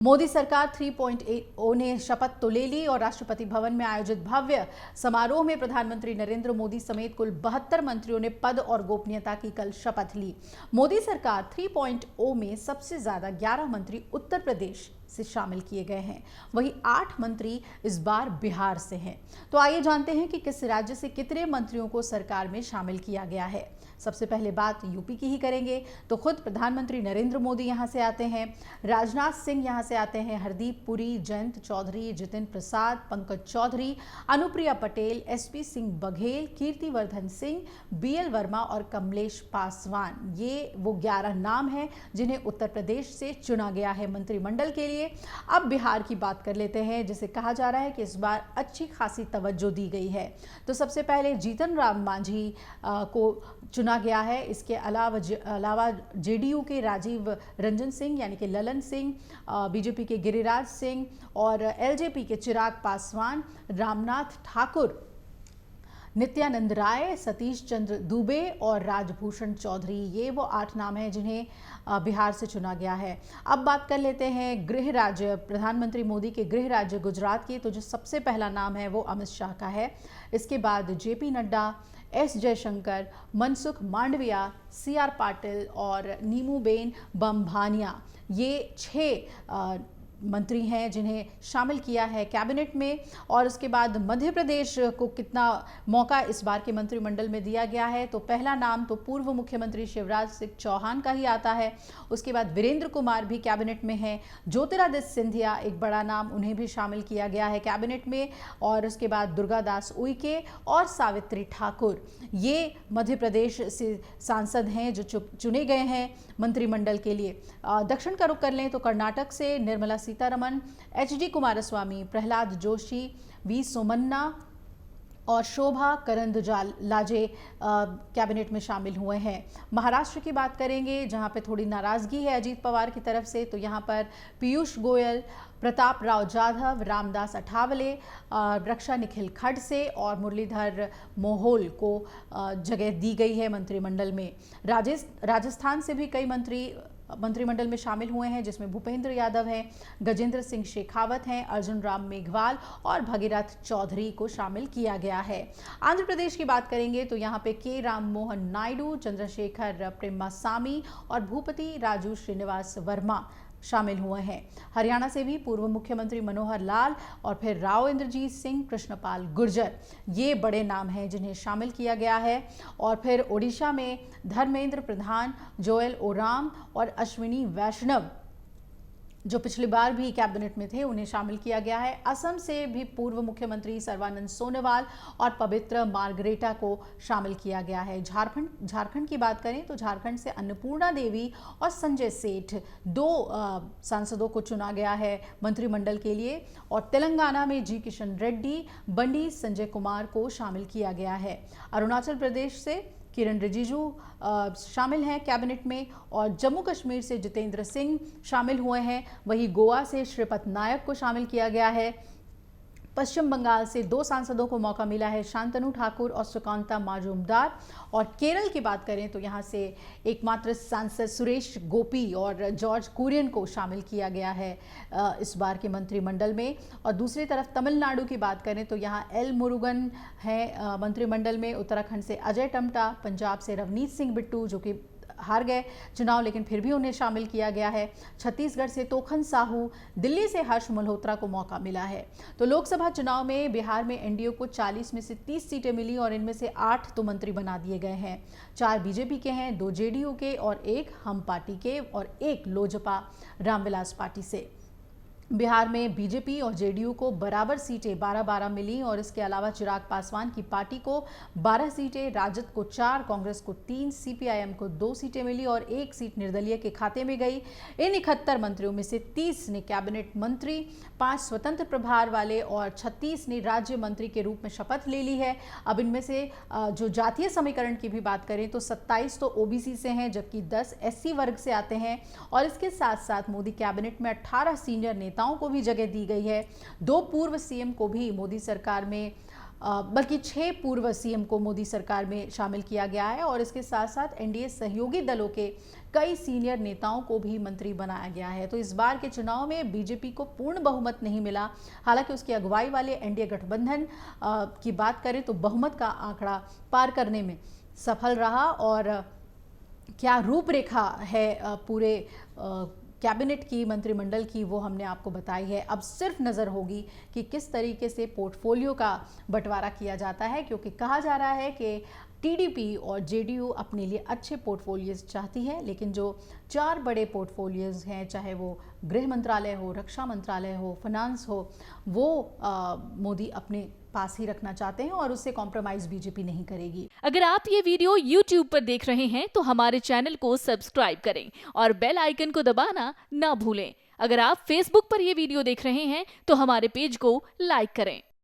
मोदी सरकार 3.0 ने शपथ तो ले ली और राष्ट्रपति भवन में आयोजित भव्य समारोह में प्रधानमंत्री नरेंद्र मोदी समेत कुल 72 मंत्रियों ने पद और गोपनीयता की कल शपथ ली। मोदी सरकार 3.0 में सबसे ज्यादा 11 मंत्री उत्तर प्रदेश से शामिल किए गए हैं, वहीं 8 मंत्री इस बार बिहार से हैं। तो आइए जानते हैं कि किस राज्य से कितने मंत्रियों को सरकार में शामिल किया गया है। सबसे पहले बात यूपी की ही करेंगे तो खुद प्रधानमंत्री नरेंद्र मोदी यहां से आते हैं, राजनाथ सिंह यहां से आते हैं, हरदीप पुरी, जयंत चौधरी, जितेंद्र प्रसाद, पंकज चौधरी, अनुप्रिया पटेल, एसपी सिंह बघेल, कीर्तिवर्धन सिंह, बीएल वर्मा और कमलेश पासवान। ये वो 11 नाम हैं जिन्हें उत्तर प्रदेश से चुना गया है मंत्रिमंडल के लिए। अब बिहार की बात कर लेते हैं, जिसे कहा जा रहा है कि इस बार अच्छी खासी तवज्जो दी गई है। तो सबसे पहले जीतन राम मांझी को चुना गया है। इसके अलावा जेडीयू के राजीव रंजन सिंह यानी कि ललन सिंह, बीजेपी के गिरिराज सिंह और एलजेपी के चिराग पासवान, रामनाथ ठाकुर, नित्यानंद राय, सतीश चंद्र दुबे और राजभूषण चौधरी। ये वो 8 नाम हैं जिन्हें बिहार से चुना गया है। अब बात कर लेते हैं गृह राज्य, प्रधानमंत्री मोदी के गृह राज्य गुजरात की। तो जो सबसे पहला नाम है वो अमित शाह का है। इसके बाद JP Nadda, S Jaishankar, Mansukh Mandaviya, CR Patil और नीमूबेन बम्भानिया। ये 6 मंत्री हैं जिन्हें शामिल किया है कैबिनेट में। और उसके बाद मध्य प्रदेश को कितना मौका इस बार के मंत्रिमंडल में दिया गया है, तो पहला नाम तो पूर्व मुख्यमंत्री शिवराज सिंह चौहान का ही आता है। उसके बाद वीरेंद्र कुमार भी कैबिनेट में हैं, ज्योतिरादित्य सिंधिया एक बड़ा नाम, उन्हें भी शामिल किया गया है कैबिनेट में। और उसके बाद दुर्गादास उइके और सावित्री ठाकुर, ये मध्य प्रदेश से सांसद हैं जो चुने गए हैं मंत्रिमंडल के लिए। दक्षिण का रुख कर लें तो कर्नाटक से निर्मला सीतारमण, एचडी कुमारस्वामी, प्रहलाद जोशी, वी सोमन्ना और शोभा करंदलाजे कैबिनेट में शामिल हुए हैं। महाराष्ट्र की बात करेंगे जहां पे थोड़ी नाराजगी है अजीत पवार की तरफ से, तो यहां पर पीयूष गोयल, प्रताप राव जाधव, रामदास अठावले, रक्षा निखिल खड़से और मुरलीधर मोहोल को जगह दी गई है मंत्रिमंडल में। राजस्थान से भी कई मंत्रिमंडल में शामिल हुए हैं, जिसमें भूपेंद्र यादव हैं, गजेंद्र सिंह शेखावत हैं, अर्जुन राम मेघवाल और भगीरथ चौधरी को शामिल किया गया है। आंध्र प्रदेश की बात करेंगे तो यहाँ पे के राम मोहन नायडू, चंद्रशेखर प्रेम्मासामी और भूपति राजू श्रीनिवास वर्मा शामिल हुए हैं। हरियाणा से भी पूर्व मुख्यमंत्री मनोहर लाल और फिर राव इंद्रजीत सिंह, कृष्णपाल गुर्जर, ये बड़े नाम हैं जिन्हें शामिल किया गया है। और फिर ओडिशा में धर्मेंद्र प्रधान, जोएल ओराम और अश्विनी वैष्णव, जो पिछली बार भी कैबिनेट में थे, उन्हें शामिल किया गया है। असम से भी पूर्व मुख्यमंत्री सर्बानंद सोनोवाल और पवित्र मार्गरेटा को शामिल किया गया है। झारखंड की बात करें तो झारखंड से अन्नपूर्णा देवी और संजय सेठ, 2 सांसदों को चुना गया है मंत्रिमंडल के लिए। और तेलंगाना में जी किशन रेड्डी, बंडी संजय कुमार को शामिल किया गया है। अरुणाचल प्रदेश से किरण रिजिजू शामिल हैं कैबिनेट में और जम्मू कश्मीर से जितेंद्र सिंह शामिल हुए हैं। वहीं गोवा से श्रीपद नायक को शामिल किया गया है। पश्चिम बंगाल से 2 सांसदों को मौका मिला है, शांतनु ठाकुर और सुकांता माजुमदार। और केरल की बात करें तो यहाँ से एकमात्र सांसद सुरेश गोपी और जॉर्ज कुरियन को शामिल किया गया है इस बार के मंत्रिमंडल में। और दूसरी तरफ तमिलनाडु की बात करें तो यहाँ एल मुरुगन है मंत्रिमंडल में, उत्तराखंड से अजय टम्टा, पंजाब से रवनीत सिंह बिट्टू जो कि हार गए चुनाव लेकिन फिर भी उन्हें शामिल किया गया है, छत्तीसगढ़ से तोखन साहू, दिल्ली से हर्ष मल्होत्रा को मौका मिला है। तो लोकसभा चुनाव में बिहार में एनडीए को 40 में से 30 सीटें मिली और इनमें से 8 तो मंत्री बना दिए गए हैं। 4 बीजेपी के हैं, 2 जेडीयू के और 1 हम पार्टी के और 1 लोजपा रामविलास पार्टी से। बिहार में बीजेपी और जेडीयू को बराबर सीटें 12-12 मिली और इसके अलावा चिराग पासवान की पार्टी को 12 सीटें, राजद को 4, कांग्रेस को 3, सीपीआईएम को 2 सीटें मिली और 1 सीट निर्दलीय के खाते में गई। इन 71 मंत्रियों में से 30 ने कैबिनेट मंत्री, 5 स्वतंत्र प्रभार वाले और 36 ने राज्य मंत्री के रूप में शपथ ले ली है। अब इनमें से जो जातीय समीकरण की भी बात करें तो 27 तो ओबीसी से हैं, जबकि 10 एससी वर्ग से आते हैं। और इसके साथ साथ मोदी कैबिनेट में 18 सीनियर नेताओं को भी जगह दी गई है। 2 पूर्व सीएम को भी मोदी सरकार में बल्कि 6 पूर्व सीएम को मोदी सरकार में शामिल किया गया है और इसके साथ साथ एनडीए सहयोगी दलों के कई सीनियर नेताओं को भी मंत्री बनाया गया है। तो इस बार के चुनाव में बीजेपी को पूर्ण बहुमत नहीं मिला। हालांकि उसकी अगुवाई वाले एनडीए गठबंधन की बात करें तो बहुमत का आंकड़ा पार करने में सफल रहा। और क्या रूपरेखा है पूरे कैबिनेट की, मंत्रिमंडल की, वो हमने आपको बताई है। अब सिर्फ नज़र होगी कि किस तरीके से पोर्टफोलियो का बंटवारा किया जाता है, क्योंकि कहा जा रहा है कि टीडीपी और जेडीयू अपने लिए अच्छे पोर्टफोलियोज चाहती है, लेकिन जो 4 बड़े पोर्टफोलियोज हैं, चाहे वो गृह मंत्रालय हो, रक्षा मंत्रालय हो, फाइनेंस हो, वो मोदी अपने पास ही रखना चाहते हैं और उससे कॉम्प्रोमाइज बीजेपी नहीं करेगी। अगर आप ये वीडियो YouTube पर देख रहे हैं तो हमारे चैनल को सब्सक्राइब करें और बेल आइकन को दबाना ना भूलें। अगर आप Facebook पर ये वीडियो देख रहे हैं तो हमारे पेज को लाइक करें।